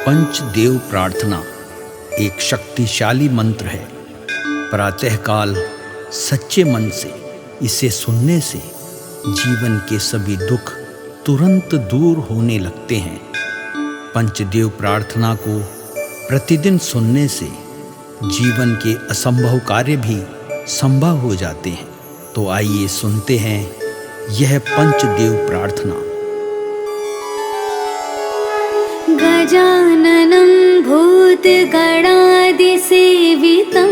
पंचदेव प्रार्थना एक शक्तिशाली मंत्र है। प्रातःकाल सच्चे मन से इसे सुनने से जीवन के सभी दुख तुरंत दूर होने लगते हैं। पंचदेव प्रार्थना को प्रतिदिन सुनने से जीवन के असंभव कार्य भी संभव हो जाते हैं। तो आइए सुनते हैं यह पंचदेव प्रार्थना। गजाननं भूतगणादिसेवितं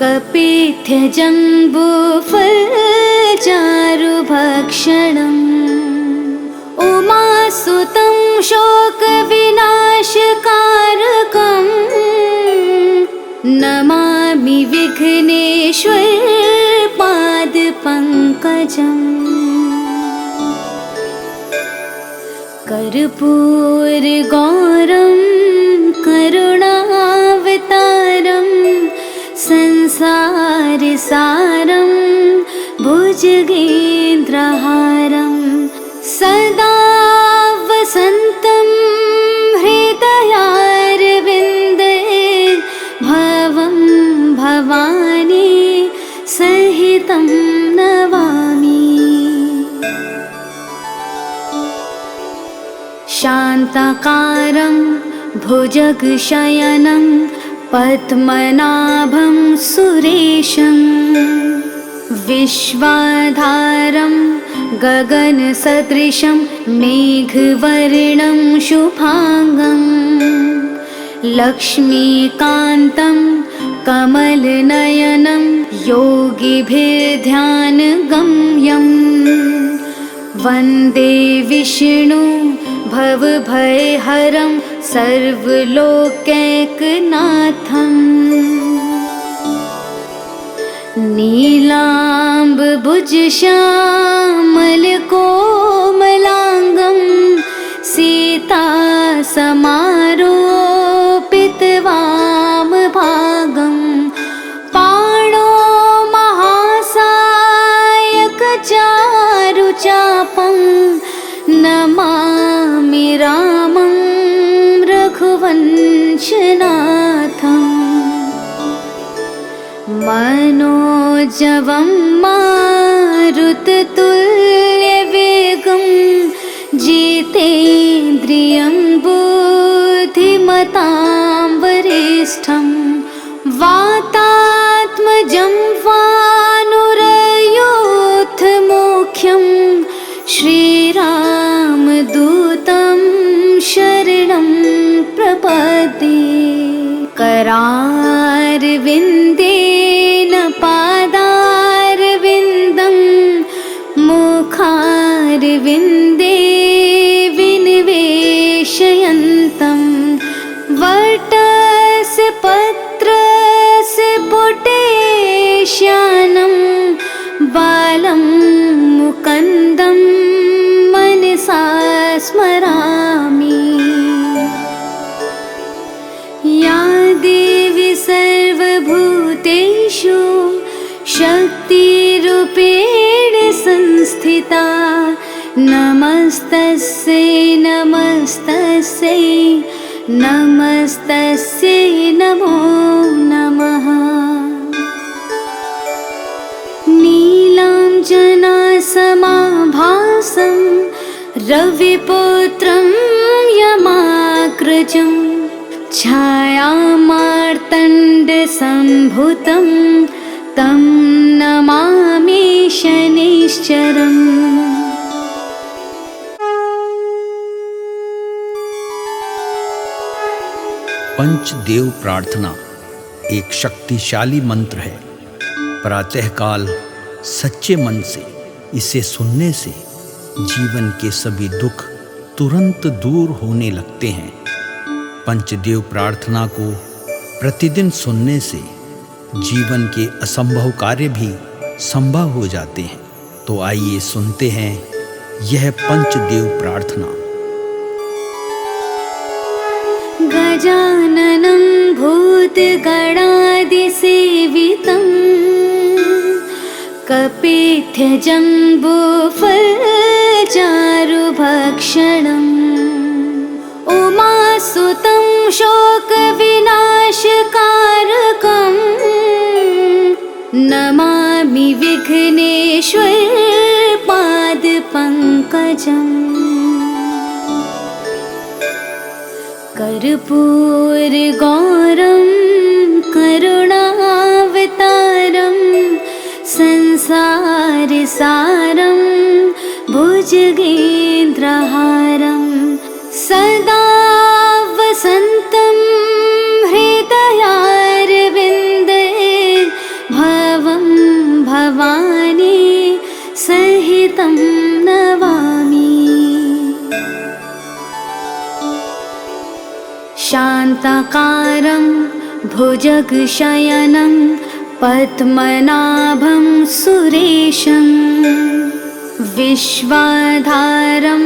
कपित्थजम्बूफलचारुभक्षणम् उमासुतं शोकविनाशकारकम् नमामि विघ्नेश्वरपादपङ्कजम्। कर्पूरगौरं करुणावतारं संसारसारं भुजगेन्द्रहारं सदा वसन्तं हृदयारविन्दे भवं भवानी सहितं नमामि। शान्ताकारं भुजगशयनं पद्मनाभं सुरेशं विश्वाधारं गगनसदृशं मेघवर्णं शुभांगं लक्ष्मीकान्तं कमलनयनं योगिभिर्ध्यानगम्यं वन्दे विष्णु भवभयहरं सर्वलोकैकनाथम्। नीलाम्बुजश्यामलकोमलाङ्गं सीतासमारोपितवामभागं पाणो महासायकचारुचापं नमामि रामं रघुवंशनाथम्। मनोजवं मारुततुल्यवेगं जितेन्द्रियं बुद्धिमतां वरिष्ठं वातात्मजं वानुरयूथमुख्यं श्रीरामदूतं शरणं प्रपद्ये। करारविन्देन पादारविन्दं मुखारविन्दे विनिवेशयन्तं वटस्य पत्रस्य पुटेश्यानं बालं मुकुन्दं मनसा स्मरामि। या देवी सर्वभूतेषु शक्तिरूपेण संस्थिता नमस्तस्यै नमस्तस्यै नमस्तस्यै नमो नमः। नीलाञ्जनासमाभासं रविपुत्रं यमाग्रजं छायामार्तण्डसम्भुतं तं नमामि शनैश्चरम्। पंचदेव प्रार्थना एक शक्तिशाली मंत्र है। प्रातःकाल सच्चे मन से इसे सुनने से जीवन के सभी दुख तुरंत दूर होने लगते हैं। पंचदेव प्रार्थना को प्रतिदिन सुनने से जीवन के असंभव कार्य भी संभव हो जाते हैं। तो आइए सुनते हैं यह पंचदेव प्रार्थना। गजाननं भूतगणादिसेवितं कपित्थजम्बूफलचारुभक्षणम् शोकविनाशकारकम् नमामि विघ्नेश्वर पादपङ्कजम् कर्पूरगौरं करुणावतारं संसारसारं भुजगेन्द्रहारं सदा वसन्तं हृदयारविन्दे भवं भवानी सहितं नमामि। शान्ताकारं भुजगशयनं पद्मनाभं सुरेशं विश्वाधारं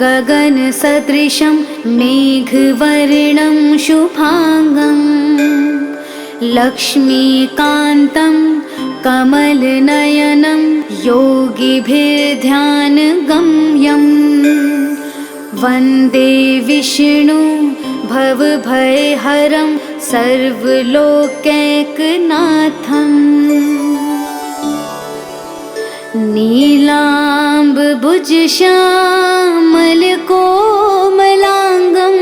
गगनसदृशं मेघवर्णं शुभांगं लक्ष्मीकान्तं कमलनयनं योगिभिर्ध्यानगम्यं वन्दे विष्णु भवभयहरं सर्वलोकैकनाथम् नीलाम्बुजश्यामलकोमलाङ्गं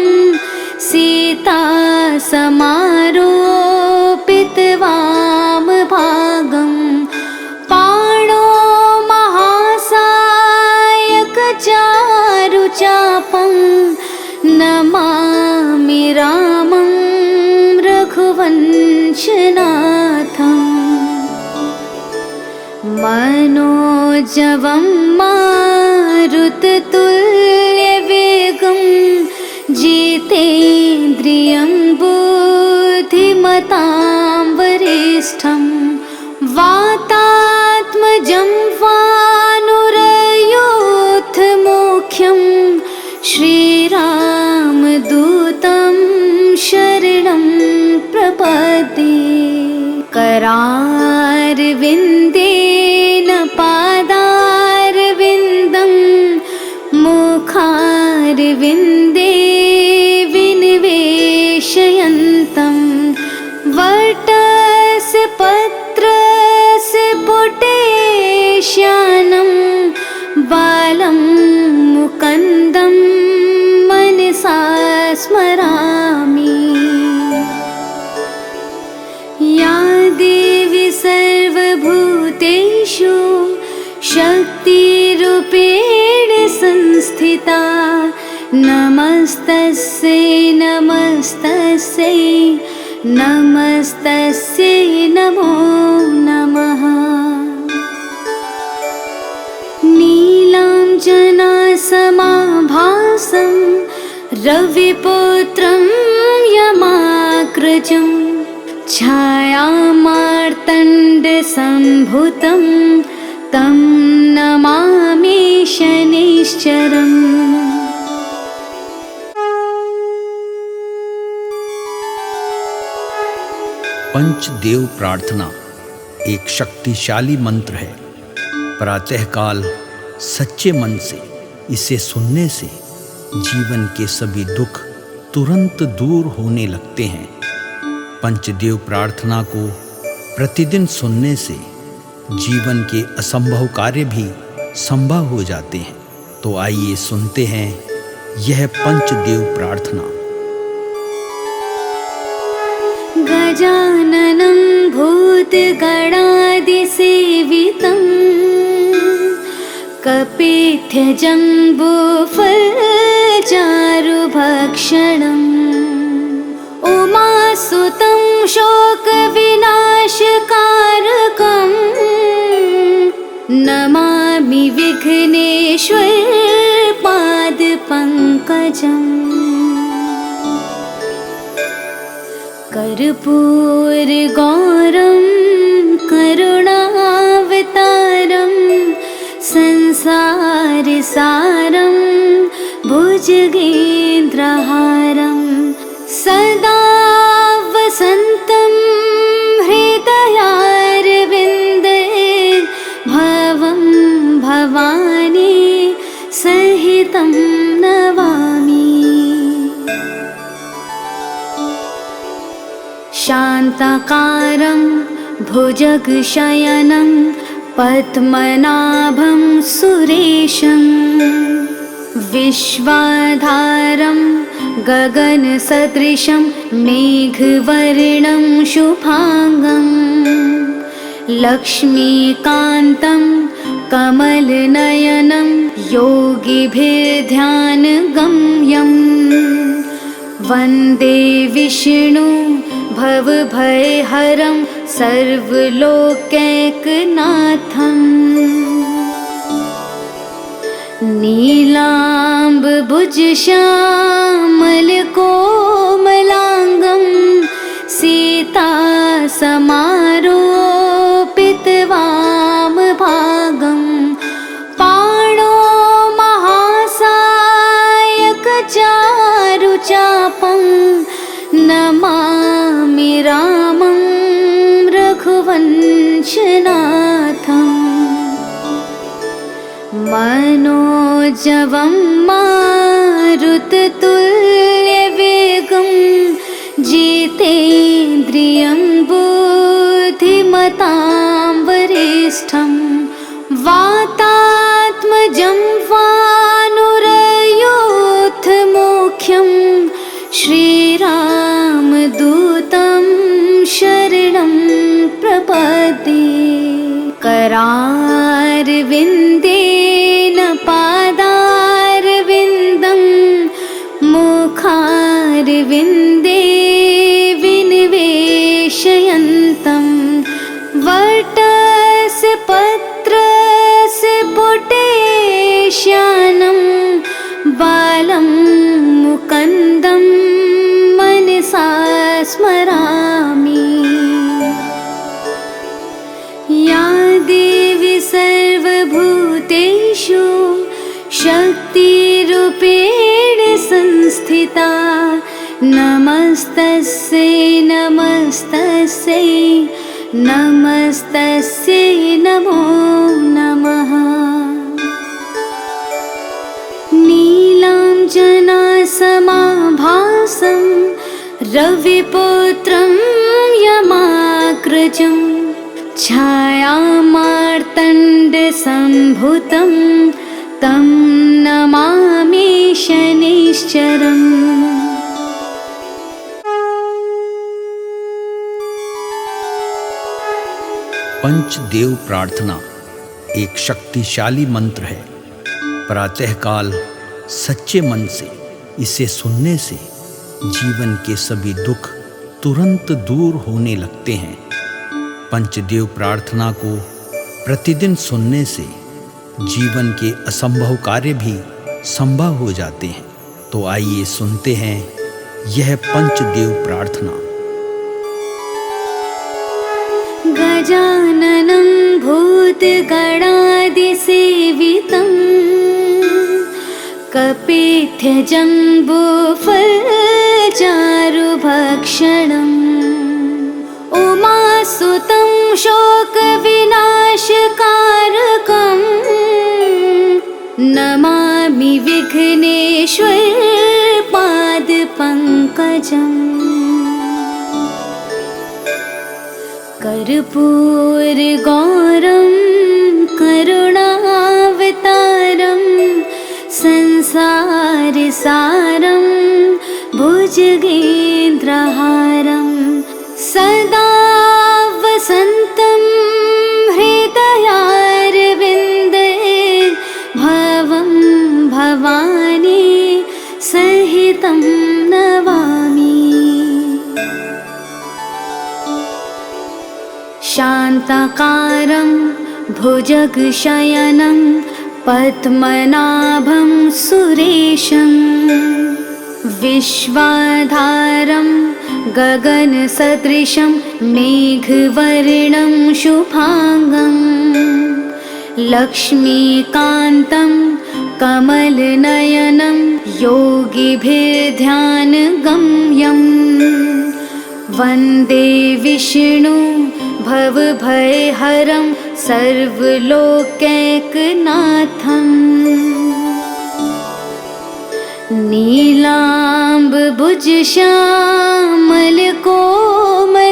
सीतासमारोपितवामभागं पाणो महासायकचारुचापं नमामि रामं रघुवंशनाथम् मनोजवं मारुततुल्यवेगं जितेन्द्रियं बुद्धिमतां वरिष्ठं वातात्मजं वानुरयोधमुख्यं श्रीरामदूतं शरणं प्रपद्ये। करारविन्देन पादारविन्दं मुखारविन्दे विनिवेशयन्तं वटस्य पत्रस्य पुटेश्यानं बालं मुकुन्दं मनसा स्मरामि। या देवी सर्वभूतेषु शक्तिरूपेण संस्थिता नमस्तस्यै नमस्तस्यै नमस्तस्यै नमो नमः। नीलाञ्जनासमाभासं रविपुत्रं यमाग्रजं छायामार्तण्डसम्भुतं तं नमामि शनैश्चरम्। पंचदेव प्रार्थना एक शक्तिशाली मंत्र है। प्रातःकाल सच्चे मन से इसे सुनने से जीवन के सभी दुख तुरंत दूर होने लगते हैं। पंचदेव प्रार्थना को प्रतिदिन सुनने से जीवन के असंभव कार्य भी संभव हो जाते हैं। तो आइए सुनते हैं यह पंचदेव प्रार्थना। गजाननं भूतगणादिसेवितं कपित्थजम्बूफलचारुभक्षणम् उमासुतं शोकविनाशकारकं नमामि विघ्नेश्वर पादपङ्कजम्। कर्पूरगौरं करुणावतारं संसारसारं भुजगेन्द्रहारं सदा वसन्तं हृदयारविन्दे भवं भवानी सहितं नमामि। शान्ताकारं भुजगशयनं पद्मनाभं सुरेशं विश्वाधारं गगनसदृशं मेघवर्णं शुभांगं लक्ष्मीकान्तं कमलनयनं योगिभिर्ध्यानगम्यं वन्दे विष्णु भवभयहरं सर्वलोकैकनाथम् नीलाम्बुजश्यामलकोमलाङ्गं सीतासमारोपितवामभागं पाणो महासायकचारुचापं नमामि रामं रघुवंशनाथम् मनोजवं मारुततुल्यवेगं जितेन्द्रियं बुद्धिमतां वरिष्ठं वातात्मजं वानुरयोधमुख्यं श्रीरामदूतं शरणं प्रपद्ये करारविन्देन पादारविन्दं मुखारविन्दे विनिवेशयन्तं वटस्य पत्रस्य पुटेश्यानं बालं मुकुन्दं मनसा स्मरामि। या देवी सर्वभूतेषु शक्तिरूपेण संस्थिता नमस्तस्यै नमस्तस्यै नमस्तस्यै नमो नमः। नीलाञ्जनासमाभासं रविपुत्रं यमाग्रजं छायामार्तण्डसम्भुतं तं नमामि शनिश्चरम्। पंचदेव प्रार्थना एक शक्तिशाली मंत्र है। प्रातःकाल सच्चे मन से इसे सुनने से जीवन के सभी दुख तुरंत दूर होने लगते हैं। पंचदेव प्रार्थना को प्रतिदिन सुनने से जीवन के असंभव कार्य भी संभव हो जाते हैं। तो आइए सुनते हैं यह पंचदेव प्रार्थना। गजाननं भूतगणादिसेवितं कपित्थजम्बूफलचारुभक्षणम् उमासुतं शोकविनाशकारकं नमामि विघ्नेश्वरपादपङ्कजम्। कर्पूरगौरं करुणावतारं संसारसारं भुजगेन्द्रहारं सदा वसन्तं हृदयारविन्दे भवं भवानी सहितं नमामि। शान्ताकारं भुजगशयनं पद्मनाभं सुरेशं विश्वाधारं गगनसदृशं मेघवर्णं शुभांगं लक्ष्मीकान्तं कमलनयनं योगिभिर्ध्यानगम्यं वन्दे विष्णु भवभयहरं सर्वलोकैकनाथम्। नीलाम्बुजश्यामलकोमलाङ्गं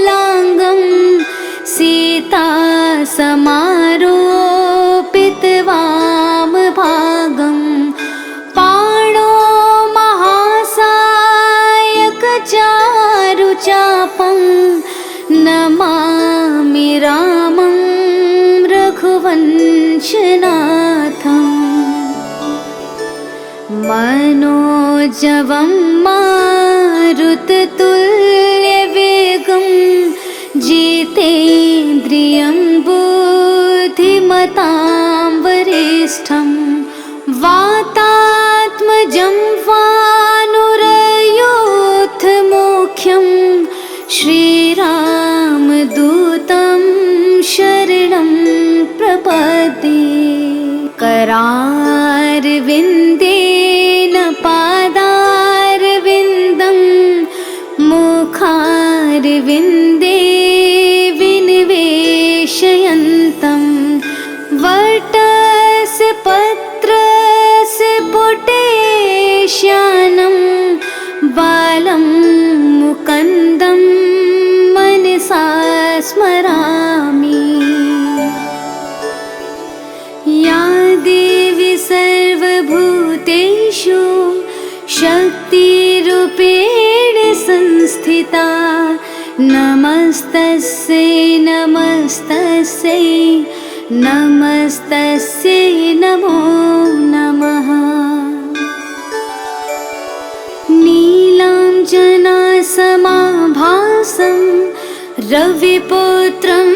मनोजवं मारुततुल्यवेगं जितेन्द्रियं बुद्धिमतां वरिष्ठं वातात्मजं वानुरयोधमुख्यं श्रीरामदूतं शरणं प्रपद्ये। करारविन्देन पादारविन्दं मुखारविन्दे विनिवेशयन्तं वटस्य पत्रस्य पुटेश्यानं बालं मुकुन्दं मनसा स्मरामि। या देवी सर्वभूतेषु शक्तिरूपेण संस्थिता नमस्तस्यै नमस्तस्यै नमस्तस्यै नमो नमः। नीलाञ्जनासमाभासं रविपुत्रं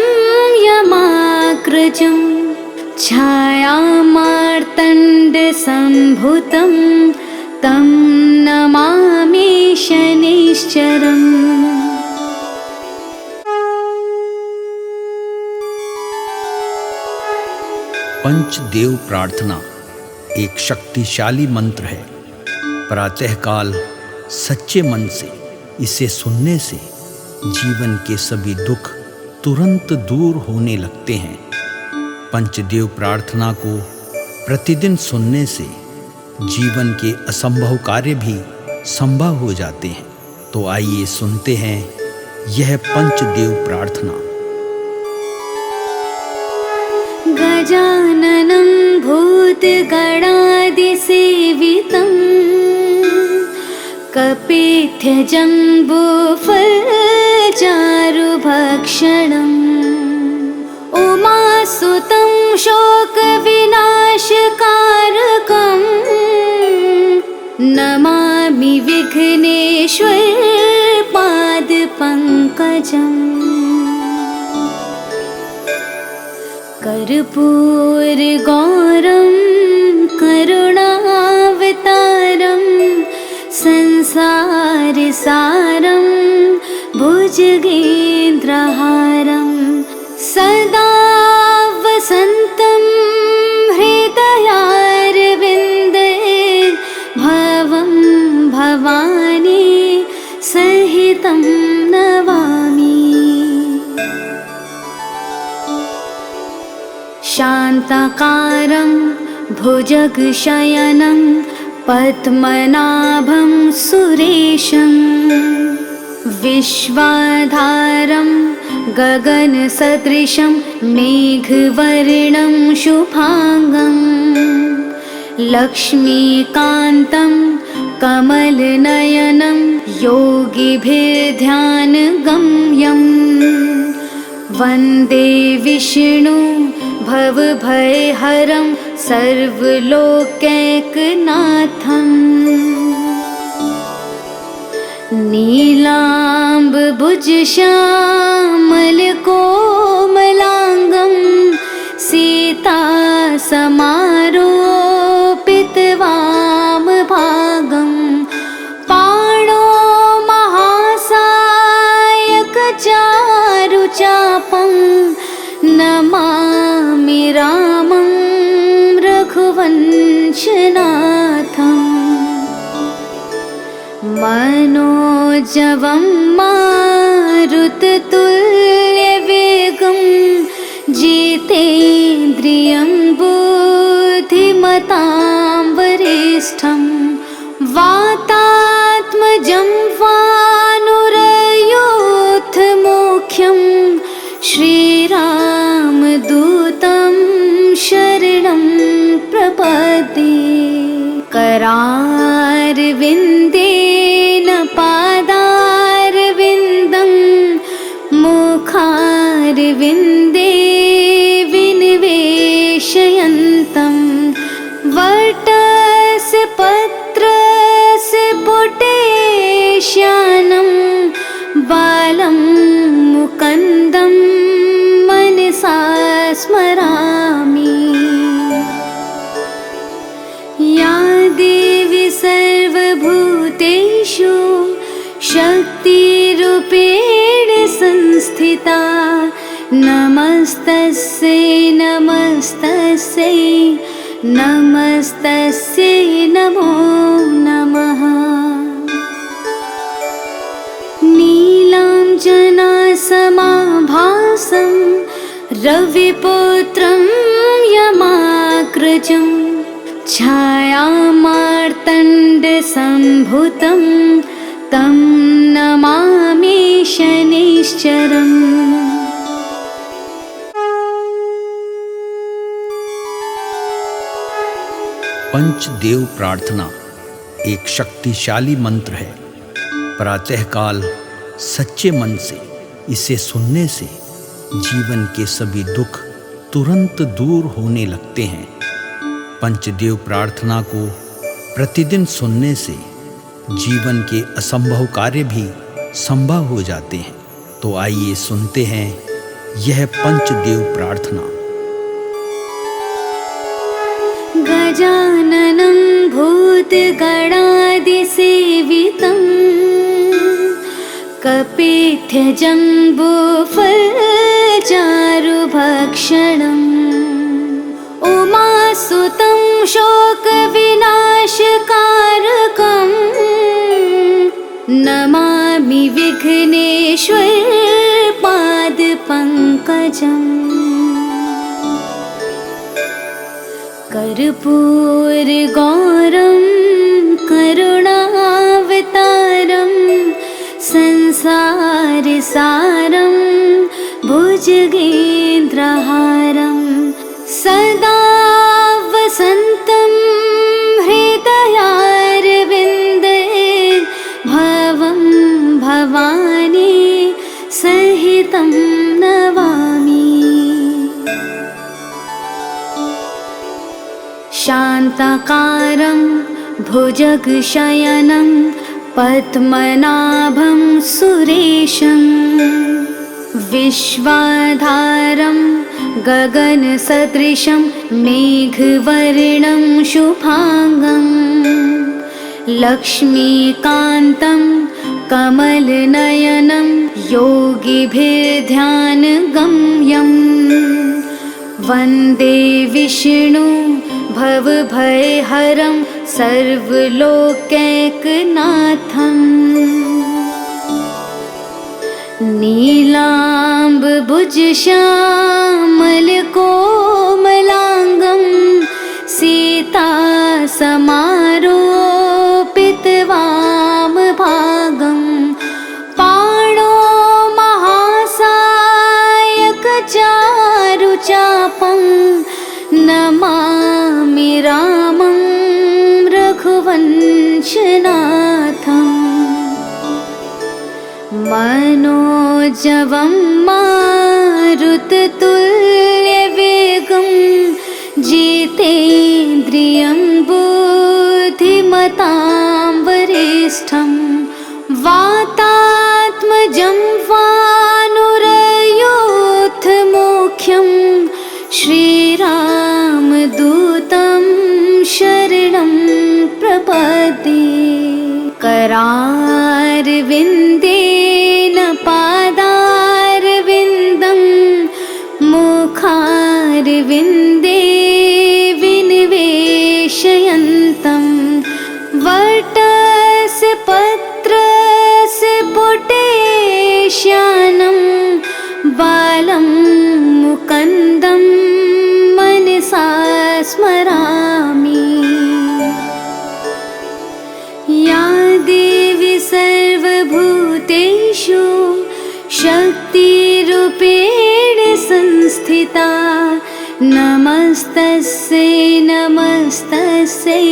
यमाग्रजं छायामार्तण्डसम्भुतं तं नमामि शनैश्चरम्। पंचदेव प्रार्थना एक शक्तिशाली मंत्र है। प्रातःकाल सच्चे मन से इसे सुनने से जीवन के सभी दुख तुरंत दूर होने लगते हैं। पंचदेव प्रार्थना को प्रतिदिन सुनने से जीवन के असंभव कार्य भी संभव हो जाते हैं। तो आइए सुनते हैं यह पंचदेव प्रार्थना। गजाननं भूतगणादिसेवितं कपित्थजम्बूफलचारुभक्षणम् उमासुतं शोकविनाशकारकं नमामि विघ्नेश्वर पादपङ्कजम्। कर्पूरगौरं करुणावतारं संसारसारं भुजगेन्द्रहारं सदा वसन्तं हृदयारविन्दे भवं भवानी सहितं नमामि। शान्ताकारं भुजगशयनं पद्मनाभं सुरेशं विश्वाधारं गगनसदृशं मेघवर्णं शुभांगं लक्ष्मीकान्तं कमलनयनं योगिभिर्ध्यानगम्यं वन्दे विष्णु भवभयहरं सर्वलोकैकनाथम्। नीलाम्बुजश्यामलकोमलाङ्गं सीतासमारोपितवामभागं पाणो महासायकचारुचापं नमामि रामं रघुवंशनाथम्। मनोजवं मारुततुल्यवेगं जितेन्द्रियं बुद्धिमतां वरिष्ठं वातात्मजं वानुरयोधमुख्यं श्रीरामदूतं शरणं प्रपद्ये। करारविन्देन पादारविन्दं मुखारविन्दे विनिवेशयन्तं वटस्य पत्रस्य श्यानं बालं मुकुन्दं मनसा स्मरामि। या देवी सर्वभूतेषु शक्तिरूपेण संस्थिता नमस्तस्यै नमस्तस्यै नमस्तस्यै नमो नमः। नीलाञ्जनासमाभासं रविपुत्रं यमाग्रजं छायामार्तण्डसम्भूतं तं नमामि शनैश्चरम्। पंचदेव प्रार्थना एक शक्तिशाली मंत्र है। प्रातःकाल सच्चे मन से इसे सुनने से जीवन के सभी दुख तुरंत दूर होने लगते हैं। पंचदेव प्रार्थना को प्रतिदिन सुनने से जीवन के असंभव कार्य भी संभव हो जाते हैं। तो आइए सुनते हैं यह पंचदेव प्रार्थना। गजाननं भूतगणादिसेवितं कपित्थजम्बूफलचारुभक्षणम् उमासुतं शोकविनाशकारकं नमामि विघ्नेश्वर पादपङ्कजम्। कर्पूरगौरं करुणावतारं संसारसारं भुजगेन्द्रहारं सदा वसन्तं हृदयारविन्दे भवं भवानी सहितं नमामि। शान्ताकारं भुजगशयनं पद्मनाभं सुरेशं विश्वाधारं गगनसदृशं मेघवर्णं शुभांगं लक्ष्मीकान्तं कमलनयनं योगिभिर्ध्यानगम्यं वन्दे विष्णु भवभयहरं सर्वलोकैकनाथम्। नीलाम्बुजश्यामलकोमलाङ्गं सीतासमारोपितवामभागं पाणो महासायकचारुचापं नमामि रामं रघुवंशनाथम्। मनोजवं मारुततुल्यवेगं जितेन्द्रियं बुद्धिमतां वरिष्ठं वातात्मजं वानुरयोधमुख्यं श्रीरामदूतं शरणं प्रपद्ये। करारविन्देन पादारविन्दं मुखारविन्दे विनिवेशयन्तं वटस्य पत्रस्य पुटे श्यानं बालं मुकुन्दं मनसा स्मरामि। या देवी सर्वभूतेषु शक्तिरूपेण संस्थिता नमस्तस्यै नमस्तस्यै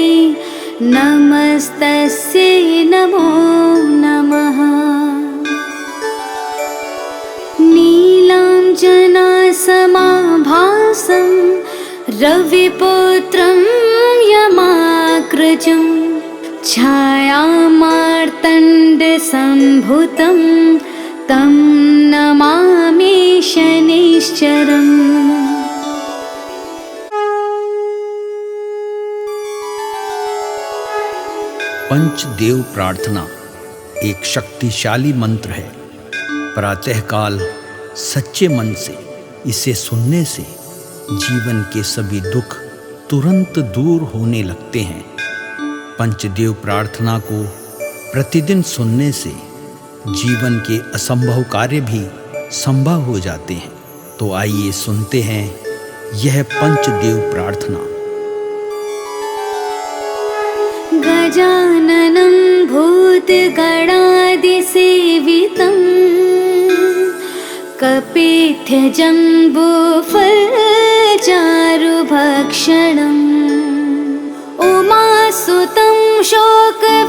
नमस्तस्यै नमो नमः। नीलाञ्जनासमाभासं रविपुत्रं यमाग्रजं छायामार्तण्डसम्भुतं तं नमामि शनिश्चरम्। पंचदेव प्रार्थना एक शक्तिशाली मंत्र है। प्रातःकाल सच्चे मन से इसे सुनने से जीवन के सभी दुख तुरंत दूर होने लगते हैं। पंचदेव प्रार्थना को प्रतिदिन सुनने से जीवन के असंभव कार्य भी संभव हो जाते हैं। तो आइए सुनते हैं यह पंचदेव प्रार्थना। गजाननं भूतगणादिसेवितं कपित्थजम्बूफलचारुभक्षणम् उमासुतं शोकविनाशकारकं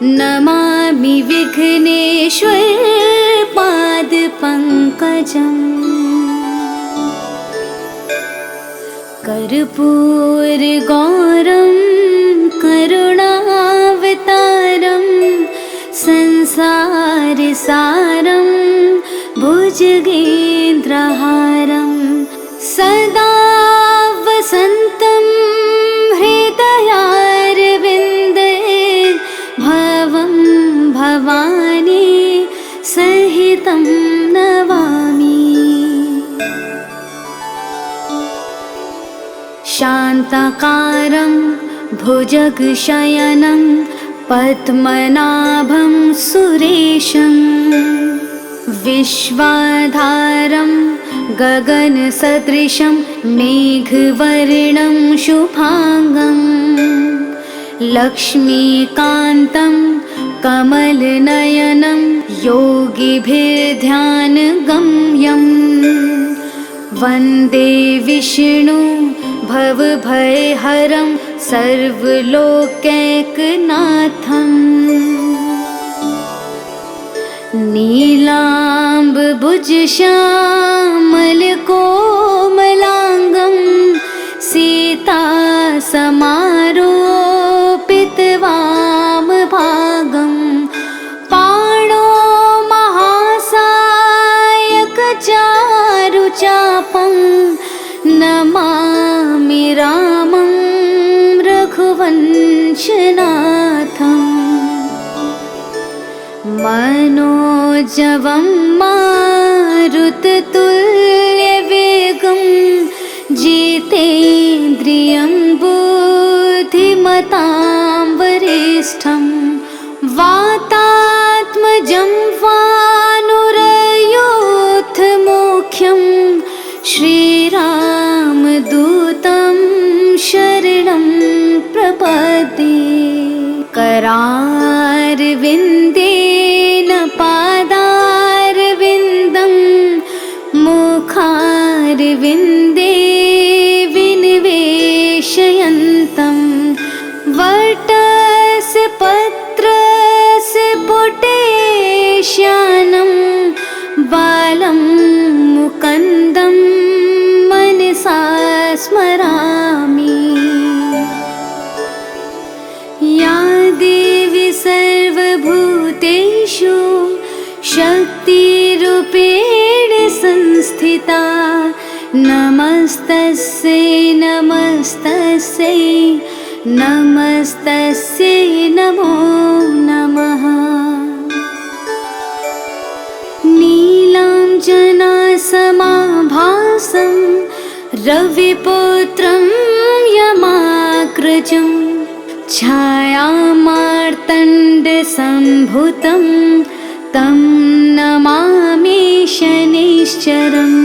नमामि विघ्नेश्वर पादपङ्कजम्। कर्पूरगौरं करुणावतारं संसारसारं भुजगेन्द्रहारं सदा वसन्तं हृदयारविन्दे भवं भवानी सहितं नमामि। शान्ताकारं भुजगशयनं पद्मनाभं सुरेशं विश्वाधारं गगनसदृशं मेघवर्णं शुभांगं लक्ष्मीकान्तं कमलनयनं योगिभिर्ध्यानगम्यं वन्दे विष्णु भवभयहरं सर्वलोकैकनाथम्। नीलाम्बुजश्यामलकोमलाङ्गं सीतासमारोपितवामभागं पाणो महासायकचारुचापं नमामि रामं रघुवंशनाथम्। मनोजवं मारुततुल्यवेगं जितेन्द्रियं बुद्धिमतां वरिष्ठं वातात्मजं वानुरयूथमुख्यं श्रीरामदूतं शरणं प्रपद्ये। करारविन्देन पादारविन्दं मुखारविन्दे विनिवेशयन्तं वटस्य पत्रस्य पुटेश्यानं बालं मुकुन्दं मनसा स्मरामि। या देवी सर्वभूतेषु शक्तिरूपेण संस्थिता नमस्तस्यै नमस्तस्यै नमस्तस्यै नमो नमः। नीलाञ्जनासमाभासं रविपुत्रं यमाग्रजं छायामार्तण्डसम्भुतं तं नमामि शनिश्चरम्।